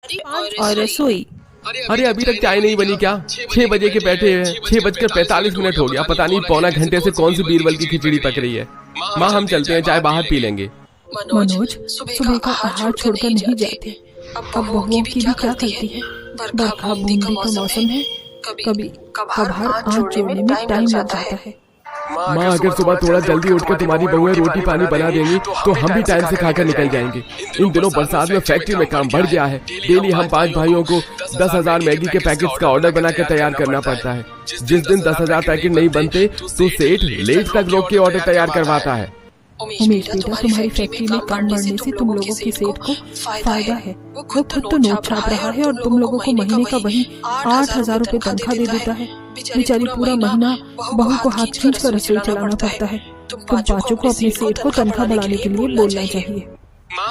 और रसोई। अरे अभी तक चाय नहीं बनी क्या? 6 बजे के बैठे हैं, 6:45 हो गया। पता नहीं पौना घंटे से कौन सी बीरबल की खिचड़ी पक रही है। माँ हम चलते हैं, चाय बाहर पी लेंगे। मनोज सुबह का आहार छोड़कर नहीं जाते। अब बहुओं की भी क्या गलती है। बरखा बूंदी का मौसम है, कभी कभार आँच जोड़ने में टाइम लग जाता है। माँ अगर सुबह थोड़ा जल्दी उठकर तुम्हारी बहुएं रोटी पानी बना देंगी तो हम भी टाइम से खाकर निकल जाएंगे। इन दिनों बरसात में फैक्ट्री में काम बढ़ गया है। डेली हम 5 भाइयों को 10,000 मैगी के पैकेट्स का ऑर्डर बनाकर तैयार करना पड़ता है। जिस दिन 10,000 पैकेट नहीं बनते तो सेठ लेट तक रोक के ऑर्डर तैयार करवाता है। उमेश बेटा, तुम्हारी फैक्ट्री में काम बढ़ने से तुम लोगों की सेठ को फायदा है। वो खुद तो नोट छाप रहा है और तुम लोगों को महीने का वही 8,000 रुपए तनख्वाह दे देता है। बेचारी पूरा महीना बहू को हाथ खींच कर रसोई चलाना पड़ता है। तुम पांचों को अपने सेठ को तनख्वाह बढ़ाने के लिए बोलना चाहिए।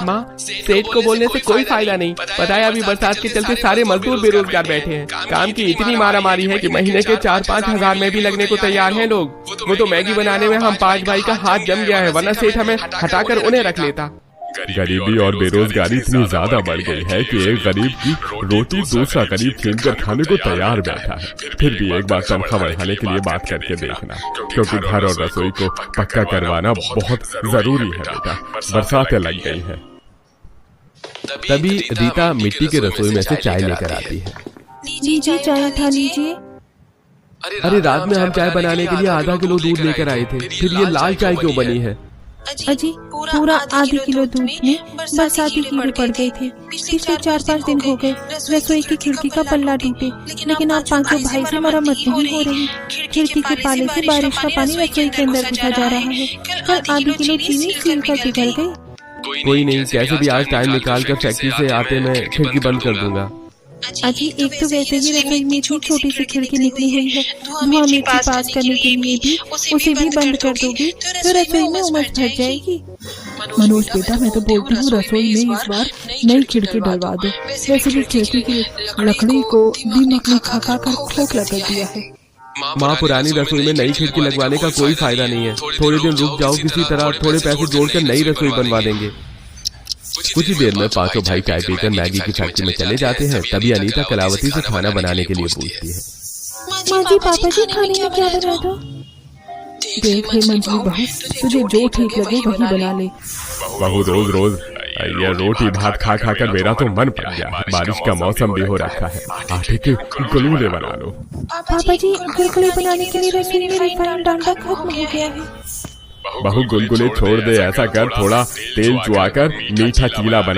माँ सेठ को बोलने से कोई फायदा नहीं। पता है अभी बरसात के चलते सारे मजदूर बेरोजगार बैठे हैं। काम की इतनी मारामारी है कि महीने के 4-5 हजार में भी लगने को तैयार हैं लोग। वो तो मैगी बनाने में हम 5 भाई का हाथ जम गया है, वरना सेठ हमें हटाकर उन्हें रख लेता। गरीबी और बेरोजगारी इतनी ज्यादा बढ़ गई है कि एक गरीब की रोटी दूसरा गरीब छीनकर खाने को तैयार बैठा है। फिर भी एक बार तनख्वाह बढ़ाने के लिए बात करके देखना, क्योंकि घर और रसोई को पक्का करवाना बहुत जरूरी है बेटा। बरसातें लग गई है। तभी रीता मिट्टी के रसोई में से चाय लेकर आती है। लीजिए चाय उठा लीजिए। अरे रात में हम चाय बनाने के लिए आधा किलो दूध लेकर आए थे, फिर ये लाल चाय क्यों बनी है? अजी पूरा आधे किलो दूध में बरसाती कीड़े पड़ गए थे। पिछले 4-5 दिन हो गए रसोई की खिड़की का पल्ला टूटे, लेकिन आप पांचों भाई से मरम्मत नहीं हो रही। खिड़की के पाले से बारिश का पानी रसोई के अंदर घुसा जा रहा है। कल आधे किलो चीनी सील कर पिघल गई। कोई नहीं, कैसे भी आज टाइम निकाल कर फैक्ट्री से आते मैं खिड़की बंद कर दूंगा। अजी एक तो वैसे ही रसोई में इतनी छोटी सी खिड़की निकली हुई है, धुआं मिर्ची पास करने के लिए भी उसे भी बंद कर दोगी तो रसोई में उमस भर जाएगी। मनोज बेटा, मैं तो बोलती हूँ रसोई में इस बार नई खिड़की डलवा दो। वैसे भी खिड़की की लकड़ी को दीमक ने खा कर खोखला कर दिया है। माँ पुरानी रसोई में नई खिड़की लगवाने का कोई फायदा नहीं है। थोड़े दिन रुक जाओ, किसी तरह थोड़े पैसे जोड़कर नई रसोई बनवा देंगे। कुछ ही देर में पांचों भाई चाय पीकर मैगी की फैक्ट्री में चले जाते हैं। तभी अनीता कलावती से खाना बनाने के लिए पूछती है। माँ जी पापा जी खाने में क्या बना दो? देख ले मंजली बहू, तुझे जो ठीक लगे वही बना ले। बहू रोज रोज ये रोटी भात खा खा कर मेरा तो मन पक गया है। बारिश का मौसम भी हो रखा है, आटे के गुलगुले बना लो। पापा जी गुलगुले बनाने के लिए रसोई में रिफाइंड डालना खत्म हो गया है। बहू गुलगुले छोड़ दे, ऐसा कर थोड़ा तेल चुआकर मीठा चीला बना